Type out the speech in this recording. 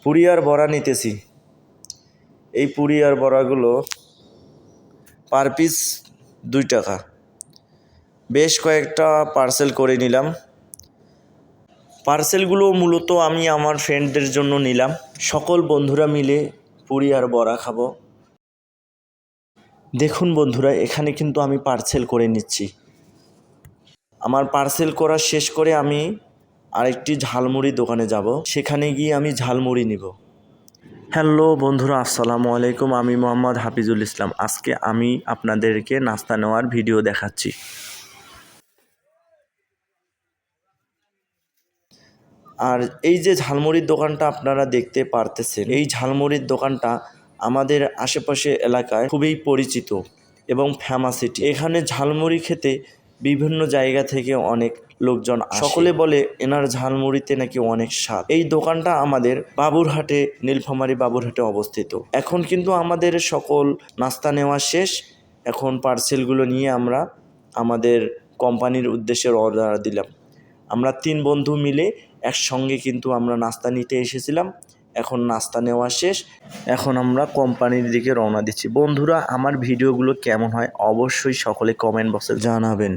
পুরি আর বড়া নিতেছি। এই পুরি আর বড়াগুলো পার পিস 2 টাকা। বেশ কয়েকটা পার্সেল করে নিলাম। পার্সেলগুলো মূলত আমি আমার ফ্রেন্ডদের জন্য নিলাম। সকল বন্ধুরা মিলে পুরি আর বড়া খাবো। দেখুন বন্ধুরা, এখানে কিন্তু আমি পার্সেল করে নিচ্ছি। আমার পার্সেল করা শেষ করে আমি আরেকটি ঝালমুড়ির দোকানে যাব, সেখানে গিয়ে আমি ঝালমুড়ি নিব। হ্যালো বন্ধুরা, আসসালামু আলাইকুম। আমি মোহাম্মদ হাফিজুল ইসলাম। আজকে আমি আপনাদেরকে নাস্তা নেওয়ার ভিডিও দেখাচ্ছি। আর এই যে ঝালমুড়ির দোকানটা আপনারা দেখতে পারতেছেন, এই ঝালমুড়ির দোকানটা আমাদের আশেপাশে এলাকায় খুবই পরিচিত এবং ফেমাস। এখানে ঝালমুড়ি খেতে বিভিন্ন জায়গা থেকে অনেক লোকজন আসে। সকলে বলে এনার ঝালমুড়িতে নাকি অনেক স্বাদ। এই দোকানটা আমাদের বাবুরহাটে, নীলফামারী বাবুরহাটে অবস্থিত। এখন কিন্তু আমাদের সকল নাস্তা নেওয়া শেষ। এখন পার্সেলগুলো নিয়ে আমরা আমাদের কোম্পানির উদ্দেশ্যে রওনা দিলাম। আমরা 3 বন্ধু মিলে একসঙ্গে কিন্তু আমরা নাস্তা নিতে এসেছিলাম। এখন নাস্তা নেওয়া শেষ, এখন আমরা কোম্পানির দিকে রওনা দিচ্ছি। বন্ধুরা, আমার ভিডিওগুলো কেমন হয় অবশ্যই সকলে কমেন্ট বক্সে জানাবেন।